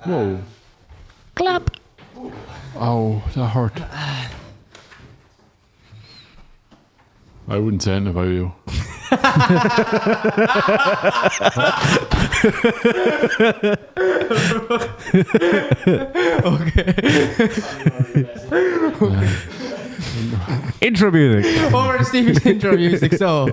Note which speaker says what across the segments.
Speaker 1: Whoa. Clap. Oh, that hurt. I wouldn't say anything about you.
Speaker 2: Intro music.
Speaker 3: Over to Stevie's intro music, so.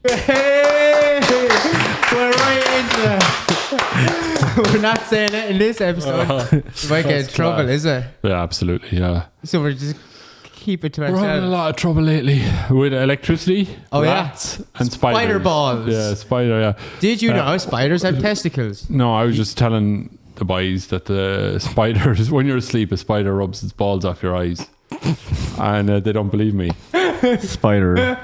Speaker 3: Hey, we're right into we're not saying it in this episode. We might get in trouble, is it?
Speaker 1: Yeah, absolutely, yeah.
Speaker 3: So we're just keep it to
Speaker 1: We're having a
Speaker 3: ourselves.
Speaker 1: lot of trouble lately with electricity,
Speaker 3: Oh,
Speaker 1: rats, and spiders.
Speaker 3: Spider balls.
Speaker 1: Yeah, spider, yeah.
Speaker 3: Did you know spiders have testicles?
Speaker 1: No, I was just telling the boys that the spiders, when you're asleep, a spider rubs its balls off your eyes. And they don't believe me.
Speaker 2: Spider.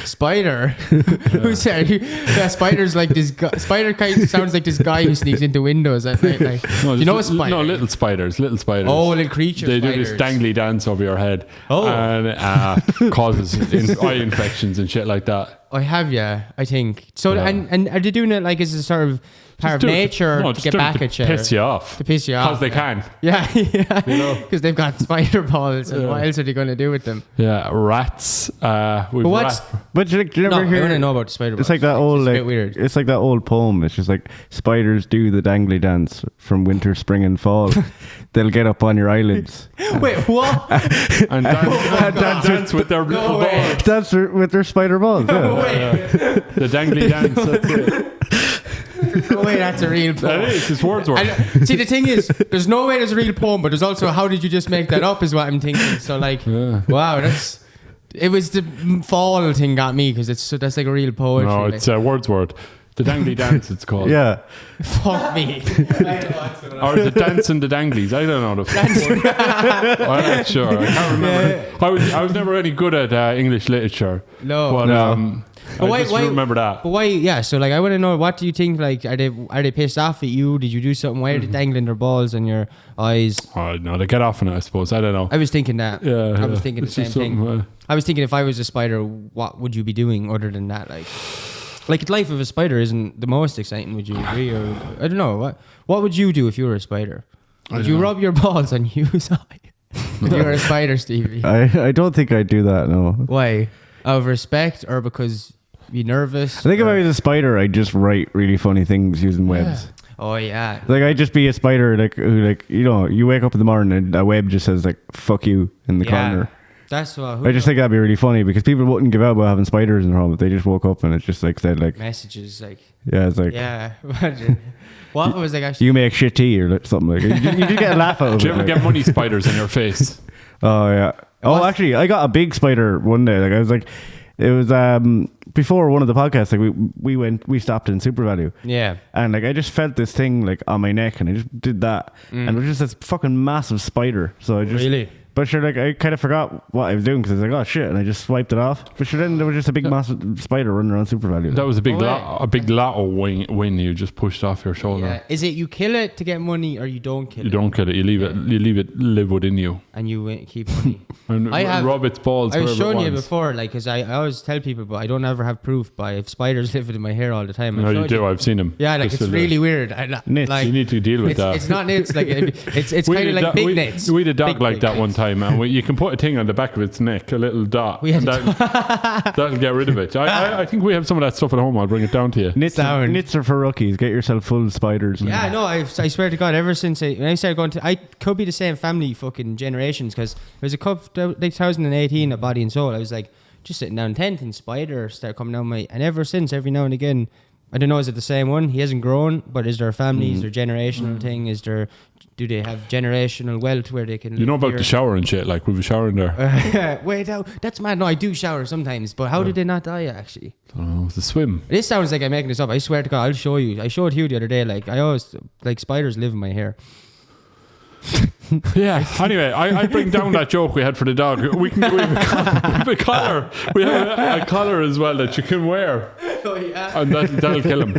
Speaker 3: Spider? Who said? Yeah, spider's like this guy. Spider kind of sounds like this guy who sneaks into windows at night. Like,
Speaker 1: No,
Speaker 3: do you know a
Speaker 1: just
Speaker 3: spider?
Speaker 1: No, little spiders.
Speaker 3: Oh, little creatures.
Speaker 1: They
Speaker 3: spiders.
Speaker 1: do this dangly dance over your head.
Speaker 3: Oh.
Speaker 1: And causes eye infections and shit like that.
Speaker 3: I have, yeah, I think. So,
Speaker 1: Yeah.
Speaker 3: and are they doing it like as a sort of part of nature to get back at you?
Speaker 1: To piss you off.
Speaker 3: To piss you off.
Speaker 1: Because they can.
Speaker 3: Yeah, yeah.
Speaker 1: You know?
Speaker 3: Because they've got spider balls, and what else are they going to do with them?
Speaker 1: Yeah, rats.
Speaker 3: But what's...
Speaker 2: But do you
Speaker 3: No,
Speaker 2: ever
Speaker 3: I
Speaker 2: hear?
Speaker 3: want to know about the spider balls.
Speaker 2: It's like that old,
Speaker 3: It's a
Speaker 2: like,
Speaker 3: bit weird.
Speaker 2: it's like that old poem. It's just like spiders do the dangly dance from winter, spring, and fall. They'll get up on your eyelids.
Speaker 3: Wait, what?
Speaker 1: And dance with their little
Speaker 3: way.
Speaker 1: balls.
Speaker 2: That's with their spider balls. Yeah.
Speaker 3: Wait.
Speaker 1: The dangly dance. That's it.
Speaker 3: No way, that's a real
Speaker 1: That
Speaker 3: poem.
Speaker 1: is. It's Wordsworth.
Speaker 3: And, see, the thing is, there's no way there's a real poem, but there's also how did you just make that up is what I'm thinking. So, like, wow, that's... It was the fall thing got me, because that's like a real poetry.
Speaker 1: No,
Speaker 3: like.
Speaker 1: it's Wordsworth. The dangly dance, it's called.
Speaker 2: Yeah.
Speaker 3: Fuck me.
Speaker 1: Or is it dancing the danglies? I don't know. I'm not sure. I can't remember.
Speaker 3: Yeah.
Speaker 1: I was never any good at English literature.
Speaker 3: No.
Speaker 1: But,
Speaker 2: No.
Speaker 3: But
Speaker 1: I just remember that.
Speaker 3: But why? Yeah. So like, I want to know, what do you think? Like, are they pissed off at you? Did you do something? Why are they dangling their balls on your eyes?
Speaker 1: Oh, no, they get off on it, I suppose. I don't know.
Speaker 3: I was thinking that.
Speaker 1: Yeah,
Speaker 3: I was thinking the
Speaker 1: It's
Speaker 3: same
Speaker 1: just
Speaker 3: thing.
Speaker 1: something,
Speaker 3: I was thinking, if I was a spider, what would you be doing other than that? Like the life of a spider isn't the most exciting. Would you agree? Or I don't know. What would you do if you were a spider? Would you rub your balls on you's eye? If you were a spider, Stevie.
Speaker 2: I don't think I'd do that. No.
Speaker 3: Why? Out of respect, or because you're nervous?
Speaker 2: I think if I was a spider, I'd just write really funny things using webs.
Speaker 3: Oh yeah.
Speaker 2: Like, I'd just be a spider, like, who, like, you know, you wake up in the morning and a web just says, like, fuck you in the corner.
Speaker 3: That's what.
Speaker 2: I just think that'd be really funny, because people wouldn't give out about having spiders in their home if they just woke up and it just, like, said, like,
Speaker 3: messages like.
Speaker 2: yeah, it's like,
Speaker 3: Yeah. Imagine. What if it was like actually?
Speaker 2: you make shit tea or like something like that. You did get a laugh out of it.
Speaker 1: Do you ever
Speaker 2: like.
Speaker 1: get money spiders in your face?
Speaker 2: Oh, yeah. Oh,
Speaker 3: What's-
Speaker 2: actually, I got a big spider one day. Like, I was like, it was before one of the podcasts. Like, we stopped in Super Value.
Speaker 3: Yeah.
Speaker 2: And like, I just felt this thing like on my neck, and I just did that, and it was just this fucking massive spider. So I just
Speaker 3: Really?
Speaker 2: But sure, like, I kind of forgot what I was doing, because I was like, oh shit, and I just swiped it off. But sure, then there was just a big massive spider running around Super Value.
Speaker 1: That was a big,
Speaker 3: Oh,
Speaker 1: a big lotto win you just pushed off your shoulder.
Speaker 3: Yeah. Is it you kill it to get money, or you don't kill
Speaker 1: You
Speaker 3: it
Speaker 1: don't kill it. You leave it. You leave it live within you.
Speaker 3: and you keep money?
Speaker 1: And
Speaker 3: I have-
Speaker 1: rub its balls.
Speaker 3: I was
Speaker 1: wherever it
Speaker 3: showing you
Speaker 1: wants.
Speaker 3: before, like, because I always tell people, but I don't ever have proof. But if spiders live in my hair all the time,
Speaker 1: No,
Speaker 3: I
Speaker 1: you
Speaker 3: showed
Speaker 1: do. I've seen them.
Speaker 3: Yeah, like,
Speaker 1: Just
Speaker 3: it's
Speaker 1: so
Speaker 3: really weird.
Speaker 2: Nits.
Speaker 3: Like,
Speaker 1: you need to deal with that.
Speaker 3: it's not nits. Like, it's
Speaker 1: We
Speaker 3: kind
Speaker 1: had
Speaker 3: of
Speaker 1: a
Speaker 3: like
Speaker 1: do-
Speaker 3: big nits.
Speaker 1: We had a dog
Speaker 3: Big,
Speaker 1: like
Speaker 3: big
Speaker 1: that one
Speaker 3: nits.
Speaker 1: time, and you can put a thing on the back of its neck, a little dot.
Speaker 3: We had
Speaker 1: and that'll get rid of it. I think we have some of that stuff at home. I'll bring it down to you.
Speaker 2: Nits are for rookies. Get yourself full of spiders.
Speaker 3: Yeah, no, I swear to God, ever since when I started going to, I could be the same family fucking generations, because there was a couple, like 2018 at Body and Soul, I was like just sitting down in tent, and spider started coming down my, and ever since, every now and again, I don't know, is it the same one? He hasn't grown, but is there a family? Is there a generational thing? Do they have generational wealth where they can?
Speaker 1: You know
Speaker 3: live
Speaker 1: about
Speaker 3: here?
Speaker 1: the shower and shit. Like, we've a shower in there.
Speaker 3: Wait, that's mad. No, I do shower sometimes, but how did they not die actually?
Speaker 1: I don't know. It's a swim.
Speaker 3: This sounds like I'm making this up. I swear to God, I'll show you. I showed Hugh the other day. Like, I always, like, spiders live in my hair.
Speaker 1: Yeah. Anyway, I bring down that joke we had for the dog. We have a collar. We have a collar as well that you can wear.
Speaker 3: Oh, yeah.
Speaker 1: And that'll kill him.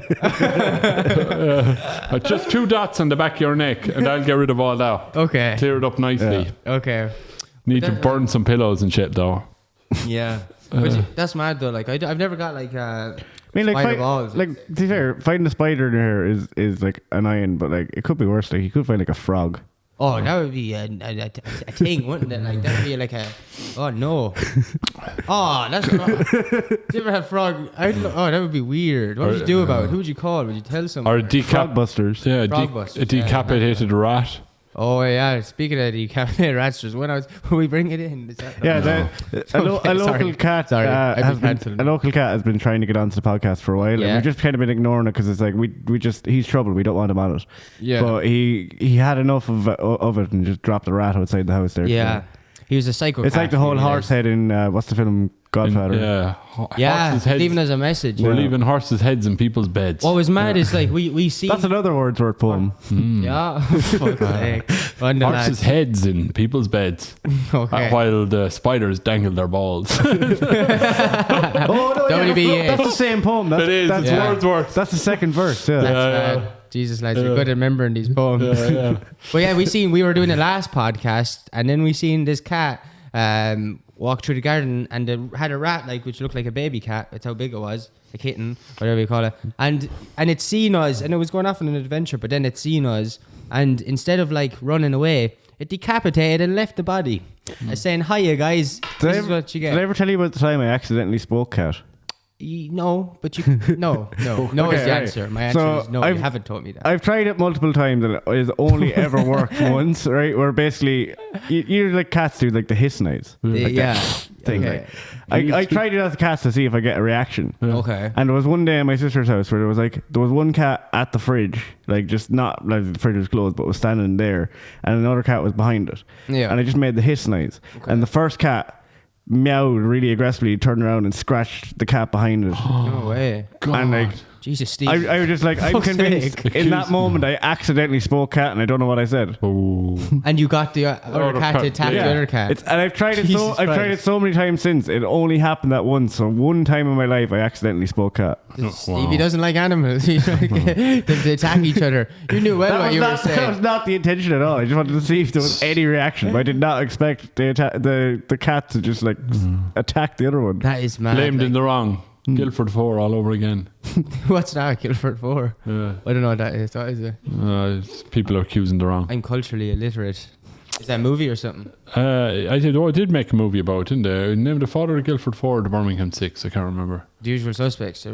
Speaker 1: Just 2 dots on the back of your neck, and that'll get rid of all that.
Speaker 3: Okay.
Speaker 1: Clear it up nicely.
Speaker 2: Yeah.
Speaker 3: Okay.
Speaker 1: Need to burn some pillows and shit, though.
Speaker 3: Yeah. But that's mad though. Like I've never got like
Speaker 2: I mean, like,
Speaker 3: spider balls.
Speaker 2: like to be fair, finding a spider in here is like annoying, but like it could be worse. Like you could find like a frog.
Speaker 3: Oh, that would be a thing, wouldn't it? Like that would be like a. Oh no. Oh, that's. Did you ever have frog? Oh, that would be weird. What would you do about it? Who would you call? Would you tell someone?
Speaker 1: Or
Speaker 2: Frog busters.
Speaker 1: Yeah,
Speaker 3: Frog busters,
Speaker 1: a decapitated rat.
Speaker 3: Oh yeah. Speaking of decapitated rats, just when we bring it in. Is that
Speaker 2: A local cat.
Speaker 3: Sorry,
Speaker 2: a local cat has been trying to get onto the podcast for a while, and we've just kind of been ignoring it because it's like he's trouble. We don't want him on it.
Speaker 3: Yeah.
Speaker 2: But he had enough of it and just dropped the rat outside the house there.
Speaker 3: Yeah. He was a psychopath.
Speaker 2: It's like the whole horse head in what's the film Godfather?
Speaker 1: Horses' heads.
Speaker 3: Leaving as a message.
Speaker 1: We're leaving horses' heads in people's beds.
Speaker 3: What was mad is like we see.
Speaker 2: That's another Wordsworth poem.
Speaker 3: Yeah. Fuck's sake.
Speaker 1: Horses' heads in people's beds.
Speaker 3: Okay.
Speaker 1: While the spiders dangle their balls.
Speaker 3: WBA.
Speaker 2: That's the same poem. That's
Speaker 1: Wordsworth.
Speaker 2: That's the second verse. Yeah.
Speaker 3: That's Jesus, lads, you're good at remembering these poems. But yeah, we were doing the last podcast, and then we seen this cat walk through the garden, and it had a rat which looked like a baby cat. That's how big it was, a kitten, whatever you call it. And it seen us, and it was going off on an adventure. But then it seen us, and instead of running away, it decapitated and left the body, saying, "Hiya, guys. This is what you get."
Speaker 2: Did I ever tell you about the time I accidentally spoke cat?
Speaker 3: No, but you no is the answer. My answer is no. You haven't told me that.
Speaker 2: I've tried it multiple times and it has only ever worked once, right? Where basically you like cats do like the hiss noise, thing.
Speaker 3: Okay.
Speaker 2: I tried it as a cat to see if I get a reaction.
Speaker 3: Okay.
Speaker 2: And there was one day at my sister's house where there was one cat at the fridge, just not like the fridge was closed, but was standing there, and another cat was behind it.
Speaker 3: Yeah.
Speaker 2: And I just made the hiss noise, and the first cat meowed really aggressively, turned around and scratched the cat behind it.
Speaker 3: No way.
Speaker 2: God. And
Speaker 3: Jesus, Steve.
Speaker 2: I was just like, I'm convinced in that moment I accidentally spoke cat and I don't know what I said.
Speaker 1: Oh.
Speaker 3: And you got the other cat to attack the other cat.
Speaker 2: And I've tried it tried it so many times since. It only happened that once. So one time in my life I accidentally spoke cat.
Speaker 3: Stevie doesn't like animals. They attack each other. You knew what you were saying.
Speaker 2: That was not the intention at all. I just wanted to see if there was any reaction. But I did not expect the cat to just attack the other one.
Speaker 3: That is mad.
Speaker 1: Blamed in the wrong. Guildford 4 all over again.
Speaker 3: What's that? Guildford 4?
Speaker 1: Yeah.
Speaker 3: I don't know what that is. What is it?
Speaker 1: People are accusing the wrong.
Speaker 3: I'm culturally illiterate. Is that a movie or something?
Speaker 1: I did make a movie about it, didn't I? Named the father of Guildford 4 or the Birmingham 6. I can't remember.
Speaker 3: The Usual Suspects. I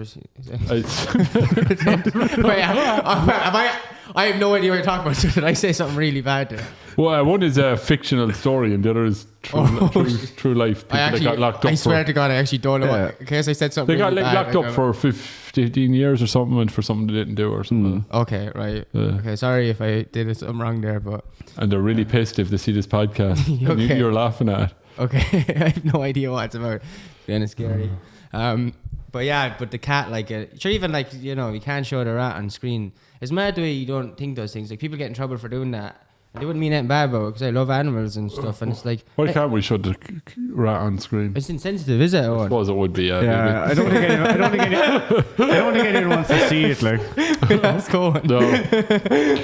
Speaker 3: have no idea what you're talking about. So did I say something really bad there?
Speaker 1: Well, one is a fictional story and the other is true life. People that got locked up.
Speaker 3: I swear to God, I actually don't know what. In case I said something
Speaker 1: they got
Speaker 3: really bad,
Speaker 1: locked up for 15 years or something, and for something they didn't do or something.
Speaker 3: Okay, right. Okay, sorry if I did something wrong there, but.
Speaker 1: And they're really pissed if they see this podcast. And you're laughing at.
Speaker 3: Okay, I have no idea what it's about. Kind of scary. But yeah, but the cat, sure, even you can't show the rat on screen. It's mad the way you don't think those things. People get in trouble for doing that. And they wouldn't mean anything bad about it because I love animals and stuff. And it's like,
Speaker 1: why can't we show the rat on screen?
Speaker 3: It's insensitive, is it?
Speaker 1: I suppose it would be.
Speaker 2: Yeah, I don't think anyone wants to see it.
Speaker 3: That's cool.
Speaker 1: No.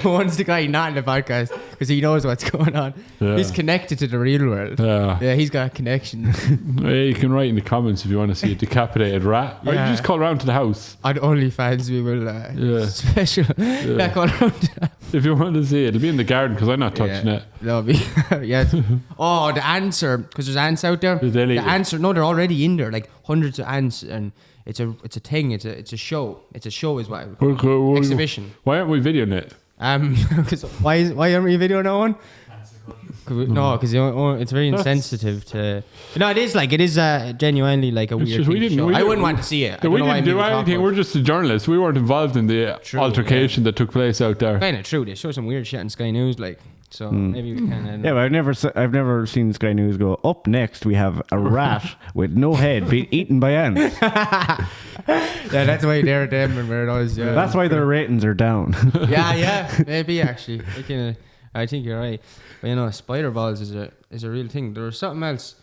Speaker 3: One's the guy not in the podcast because he knows what's going on. Yeah. He's connected to the real world. Yeah, he's got connections.
Speaker 1: You can write in the comments if you want to see a decapitated rat. Or you just call around to the house.
Speaker 3: On OnlyFans, we will special. Yeah, call around to the house.
Speaker 1: If you want to see it, it'll be in the garden because I'm not touching it.
Speaker 3: That'll be Oh, the ants because there's ants out there. The ants are they're already in there, hundreds of ants, and it's a thing. It's a show. It's a show, is what I would call it. Exhibition.
Speaker 1: Why aren't we videoing it?
Speaker 3: Because why aren't we videoing that one? No, because it's very insensitive to. No, it is genuinely a weird show. I wouldn't want to see it.
Speaker 1: We didn't do anything. We're just a journalist. We weren't involved in the altercation that took place out there.
Speaker 3: Kind of true. They show some weird shit on Sky News, so maybe we can.
Speaker 2: Yeah, but I've never seen Sky News go. Up next, we have a rat with no head being eaten by ants.
Speaker 3: Yeah, that's why they're them and where it was. Yeah,
Speaker 2: that's why their ratings are down.
Speaker 3: yeah, maybe actually. I think you're right. But you know, spider balls is a real thing. There was something else.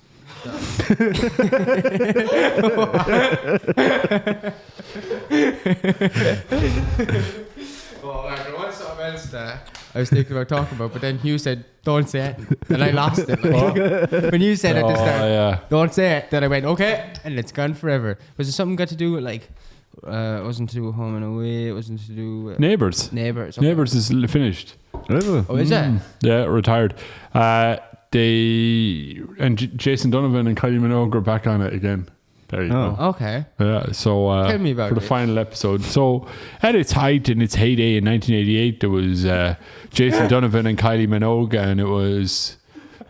Speaker 3: Oh man, there was something else that I was thinking about talking about, but then you said don't say it, and I lost it. Like, when you said at the start, don't say it, then I went okay, and it's gone forever. Was it something got to do with like? It wasn't to do with Home and Away. It wasn't to do with
Speaker 1: Neighbours.
Speaker 3: Neighbours. Okay.
Speaker 1: Neighbours is finished.
Speaker 3: Oh, is it?
Speaker 1: Yeah, retired. Jason Donovan and Kylie Minogue are back on it again. There you go.
Speaker 3: Okay.
Speaker 1: Yeah, so
Speaker 3: tell me about
Speaker 1: for the final episode. So at its height and its heyday in 1988, there was Jason Donovan and Kylie Minogue, and it was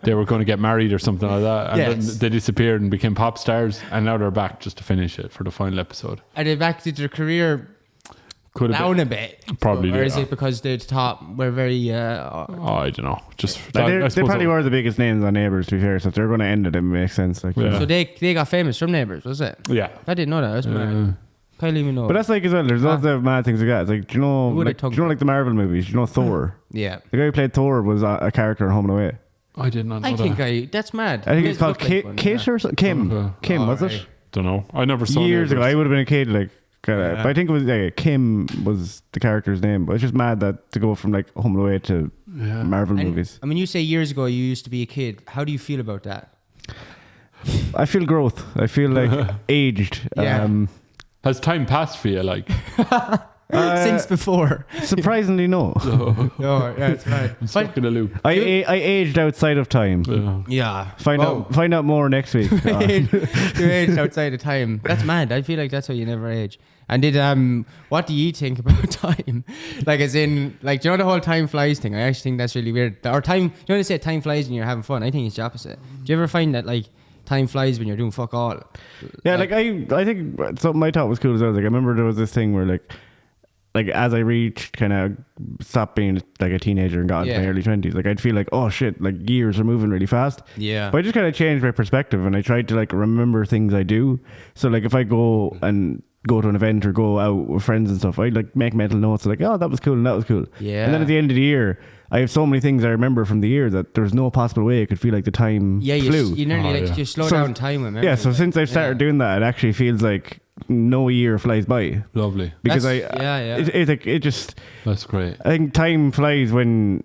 Speaker 1: they were going to get married or something like that, and then they disappeared and became pop stars, and now they're back just to finish it for the final episode.
Speaker 3: Are they back to their career?
Speaker 1: Could have
Speaker 3: down a bit,
Speaker 1: probably,
Speaker 3: or is it because the top were very?
Speaker 1: I don't know. Just
Speaker 2: they probably were the biggest names on Neighbours, to be fair. So if they're going to end it, it makes sense. Like,
Speaker 3: So they got famous from Neighbours, was it?
Speaker 1: Yeah,
Speaker 3: I didn't know that. That's mad. Kylie Minogue.
Speaker 2: But that's like as well. There's lots of mad things like that. It's like, do you know, like the Marvel movies? Do you know Thor?
Speaker 3: Yeah.
Speaker 2: The guy who played Thor was a character in Home and Away.
Speaker 1: I did not know
Speaker 3: I think that's mad.
Speaker 2: I think it's called Kit or something. Kim, was it?
Speaker 1: Don't know. I never saw
Speaker 2: years ago. I would have been a kid, like. But
Speaker 3: Yeah.
Speaker 2: I think it was Kim was the character's name. But it's just mad that to go from like Home and Away to Marvel movies.
Speaker 3: I mean, you say years ago you used to be a kid. How do you feel about that?
Speaker 2: I feel growth. I feel like aged.
Speaker 3: Yeah.
Speaker 1: Has time passed for you? Like
Speaker 3: Since before.
Speaker 2: surprisingly, no.
Speaker 3: Oh, yeah, it's right.
Speaker 1: I'm stuck in a loop.
Speaker 2: I aged outside of time.
Speaker 3: Yeah.
Speaker 2: Find out more next week.
Speaker 3: You aged outside of time. That's mad. I feel like that's how you never age. And what do you think about time? Like, as in, like, do you know the whole time flies thing? I actually think that's really weird. Or time, you know, they say time flies when you're having fun. I think it's the opposite. Do you ever find that, like, time flies when you're doing fuck all?
Speaker 2: Yeah, like I think something I thought was cool as well. Like, I remember there was this thing where like as I reached kind of stopped being like a teenager and got into my early 20s, like I'd feel like, oh shit, like years are moving really fast.
Speaker 3: Yeah.
Speaker 2: But I just kind of changed my perspective and I tried to like remember things I do. So like if I go to an event or go out with friends and stuff, I like make mental notes like, oh, that was cool and that was cool.
Speaker 3: Yeah.
Speaker 2: And then at the end of the year, I have so many things I remember from the year that there's no possible way it could feel like the time flew.
Speaker 3: You nearly you slow down time with memory.
Speaker 2: Yeah, so since I've started doing that, it actually feels like no year flies by.
Speaker 1: Lovely.
Speaker 2: Because
Speaker 3: That's
Speaker 1: That's great.
Speaker 2: I think time flies when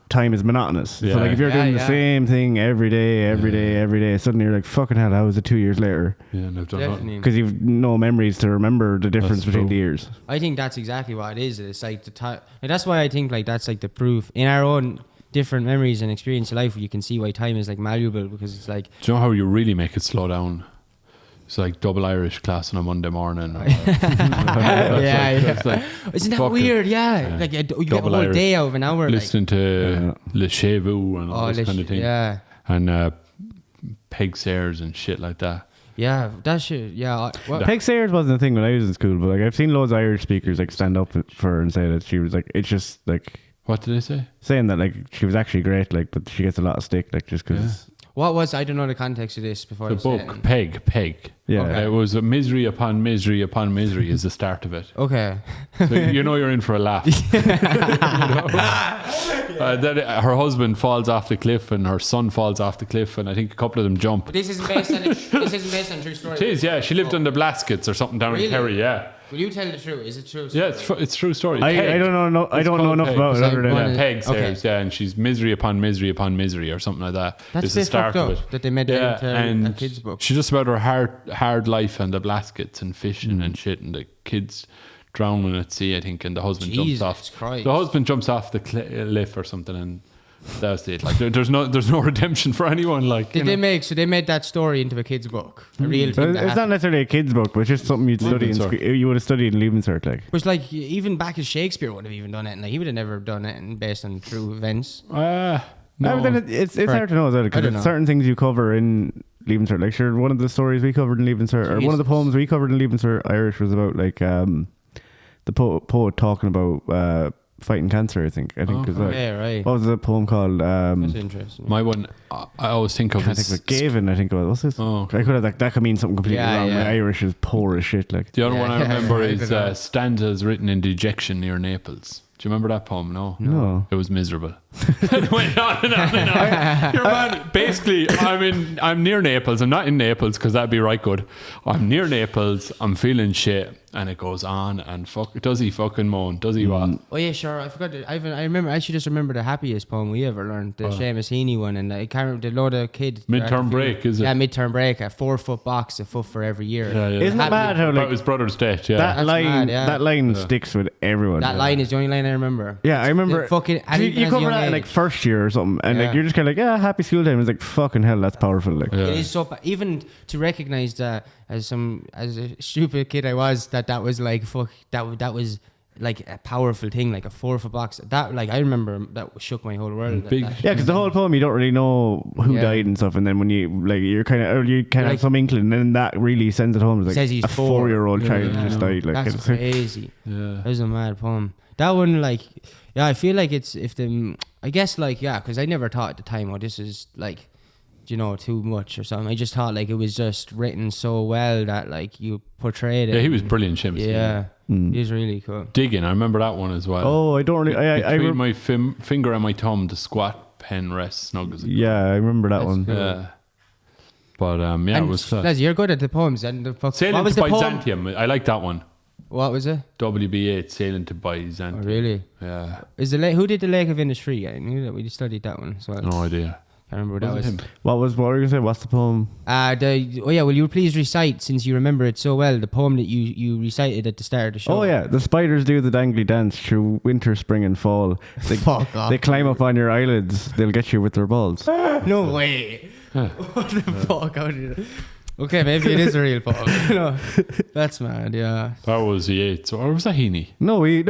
Speaker 2: time is monotonous.
Speaker 1: Yeah.
Speaker 2: So like if you're doing the same thing every day, suddenly you're like, fucking hell, how was it 2 years later?
Speaker 1: Yeah, and I've done
Speaker 3: Definitely.
Speaker 2: Because you've no memories to remember the difference between the years.
Speaker 3: I think that's exactly what it is. It's like the time. That's why I think like that's like the proof in our own different memories and experience of life. You can see why time is like malleable, because it's like.
Speaker 1: Do you know how you really make it slow down? It's like double Irish class on a Monday morning. Or,
Speaker 3: Isn't that weird? Yeah. Like you get a whole
Speaker 1: Irish.
Speaker 3: day out of an hour.
Speaker 1: Listening to Le Chevu and all this kind of thing.
Speaker 3: Yeah.
Speaker 1: And Peg Sayers and shit like that.
Speaker 3: Yeah, that shit. Yeah.
Speaker 2: Peg Sayers wasn't a thing when I was in school, but like I've seen loads of Irish speakers like stand up for her and say that she was like, it's just like.
Speaker 1: What did they say?
Speaker 2: Saying that like she was actually great, like, but she gets a lot of stick, like just because.
Speaker 3: What was, I don't know the context of this before.
Speaker 1: The book, Peg.
Speaker 2: Yeah.
Speaker 1: Okay. It was a misery upon misery upon misery is the start of it.
Speaker 3: Okay.
Speaker 1: So you know you're in for a laugh. Then her husband falls off the cliff and her son falls off the cliff, and I think a couple of them jump.
Speaker 3: But this isn't based on a true story.
Speaker 1: It is, yeah. She lived on the Blaskets or something down in Kerry, yeah.
Speaker 3: Will you tell the truth? Is it true?
Speaker 1: Yeah, it's true story.
Speaker 2: I don't know. I don't know enough about it other than
Speaker 1: Peg Sayers, yeah, and she's misery upon misery upon misery or something like that.
Speaker 3: That's
Speaker 1: it's the start of it.
Speaker 3: That they made it into a kid's book.
Speaker 1: She's just about her hard life and the Blaskets and fishing and shit, and the kids drowning at sea, I think, and the husband jumps off.
Speaker 3: Christ.
Speaker 1: The husband jumps off the cliff or something, and that's it. Like there's no redemption for anyone. Like
Speaker 3: they made that story into a kid's book, a real thing.
Speaker 2: It's not necessarily a kid's book, but it's just something you'd study. You would have studied in Leavenscert, like.
Speaker 3: Which, like, even back as Shakespeare would have even done it, and like, he would have never done it based on true events.
Speaker 2: No, but then it's hard to know as well, because there's certain things you cover in Leavenscert. Like, sure, one of the stories we covered in Leavenscert, or one of the poems we covered in Leavenscert Irish was about like the poet talking about fighting cancer. I think it was like,
Speaker 3: yeah, right.
Speaker 2: What was the poem called?
Speaker 3: That's interesting.
Speaker 1: My one, I always think of is
Speaker 2: Gavin. I think it was. What's this?
Speaker 1: Oh, okay.
Speaker 2: I could have that could mean something completely wrong. My Irish is poor as shit. Like
Speaker 1: the other one I remember is stanzas written in dejection near Naples. Do you remember that poem?
Speaker 2: No.
Speaker 1: It was miserable. It went on and on and on. Your man, basically, I'm near Naples. I'm not in Naples because that'd be right good. I'm near Naples. I'm feeling shit. And it goes on and does he fucking moan? Does he what?
Speaker 3: Oh yeah, sure. I forgot. I remember. I actually just remember the happiest poem we ever learned, the Seamus Heaney one, and I can't remember the load of kid.
Speaker 1: Midterm break, is it?
Speaker 3: Yeah, midterm break. A 4-foot box, a foot for every year.
Speaker 1: Yeah.
Speaker 2: Isn't it mad how
Speaker 1: About his brother's death? Yeah.
Speaker 2: That line sticks with everyone.
Speaker 3: That line is the only line I remember.
Speaker 2: Yeah, I remember.
Speaker 3: Fucking.
Speaker 2: You cover that in like first year or something, and like you're just kind of like, yeah, happy school time. It's like fucking hell, that's powerful. Like
Speaker 3: it is so. Even to recognize that as a stupid kid I was, that was like that was like a powerful thing, like a 4-foot box. That like I remember that shook my whole world.
Speaker 2: Yeah, because the whole poem you don't really know who died and stuff, and then when you like you kind of have some inkling, and then that really sends it home. It's like
Speaker 3: says he's
Speaker 2: a 4-year-old child just died. Like
Speaker 3: that's crazy. That was a mad poem. That one, like, yeah, I feel like it's I guess like because I never thought at the time, this is like, you know, too much or something. I just thought like it was just written so well that like you portrayed it.
Speaker 1: Yeah, he was brilliant, Seamus.
Speaker 3: Yeah, he was really cool.
Speaker 1: Digging, I remember that one as well.
Speaker 2: Oh, I don't really.
Speaker 1: Between my finger and my thumb, the squat pen rests snug as a
Speaker 2: yeah, I remember that one.
Speaker 3: Cool.
Speaker 1: Yeah. But
Speaker 3: and
Speaker 1: it was class.
Speaker 3: You're good at the poems. And
Speaker 1: Sailing
Speaker 3: what was
Speaker 1: to
Speaker 3: the poem?
Speaker 1: Byzantium. I like that one.
Speaker 3: What was it?
Speaker 1: WB8, Sailing to Byzantium.
Speaker 3: Oh, really?
Speaker 1: Yeah.
Speaker 3: Is the who did the Lake of Innisfree? I knew that we studied that one. So
Speaker 1: No idea.
Speaker 3: I remember what that was.
Speaker 1: Him?
Speaker 2: What were you gonna say? What's the poem?
Speaker 3: Will you please recite, since you remember it so well, the poem that you recited at the start of the show?
Speaker 2: Oh yeah, the spiders do the dangly dance through winter, spring, and fall.
Speaker 3: Fuck off.
Speaker 2: They climb up on your eyelids. They'll get you with their balls.
Speaker 3: No way. What the fuck? How did okay, maybe it is a real poem. No, that's mad. Yeah.
Speaker 1: That was the 8th. Or was that Heaney?
Speaker 2: No, we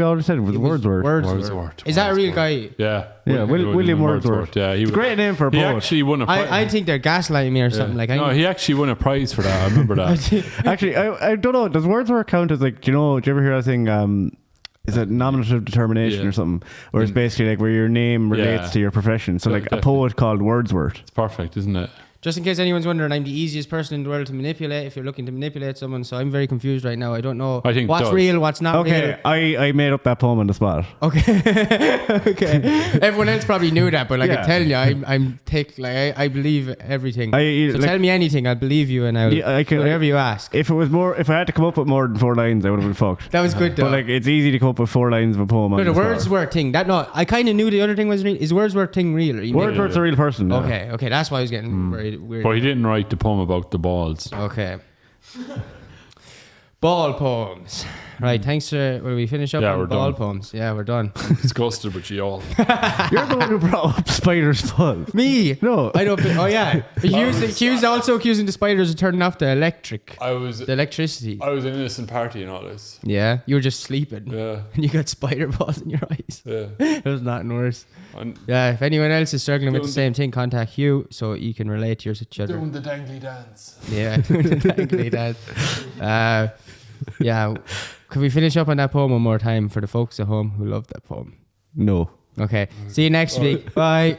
Speaker 2: already said it was Wordsworth.
Speaker 1: Wordsworth.
Speaker 3: Is that a real guy?
Speaker 1: Yeah.
Speaker 2: Yeah, William Wordsworth.
Speaker 1: Yeah,
Speaker 2: it's a great name for a poet.
Speaker 1: He actually won a prize.
Speaker 3: I think they're gaslighting me or something. Like
Speaker 1: no, he actually won a prize for that. I remember that.
Speaker 2: Actually, I don't know. Does Wordsworth count as like? Do you ever hear that thing? Is it nominative determination or something? Where it's basically like where your name relates to your profession. So like a poet called Wordsworth.
Speaker 1: It's perfect, isn't it?
Speaker 3: Just in case anyone's wondering, I'm the easiest person in the world to manipulate if you're looking to manipulate someone, so I'm very confused right now. I don't know what's real, what's not real.
Speaker 2: Okay, I made up that poem on the spot.
Speaker 3: Okay. Okay. Everyone else probably knew that, but like I'm telling you, I'm thick. Like I believe everything. So tell me anything, I'll believe you, and I'll whatever you ask.
Speaker 2: If I had to come up with more than 4 lines, I would have been fucked.
Speaker 3: That was good though.
Speaker 2: But like it's easy to come up with 4 lines of a poem.
Speaker 3: No, the Wordsworth thing. I kind of knew the other thing was real. Is Wordsworth thing real?
Speaker 2: Wordsworth's a real person.
Speaker 3: Okay, that's why I was getting very weird.
Speaker 1: But he didn't write the poem about the balls.
Speaker 3: Okay. Ball poems. Right, thanks for... Will we finish up on ball poems? Yeah, we're done.
Speaker 1: Disgusted with you all.
Speaker 2: You're the one who brought up spiders' balls.
Speaker 3: Me?
Speaker 2: No.
Speaker 3: I don't... Oh, yeah. Accusing the spiders of turning off the electricity.
Speaker 1: I was an innocent party in all this.
Speaker 3: Yeah? You were just sleeping.
Speaker 1: Yeah.
Speaker 3: And you got spider balls in your eyes.
Speaker 1: Yeah.
Speaker 3: It was nothing worse. Yeah, if anyone else is struggling with the same thing, contact Hugh so you can relate to each other.
Speaker 1: Doing the dangly dance.
Speaker 3: Yeah, doing the dangly dance. Yeah. Could we finish up on that poem one more time for the folks at home who love that poem?
Speaker 2: No.
Speaker 3: Okay. See you next week. Bye.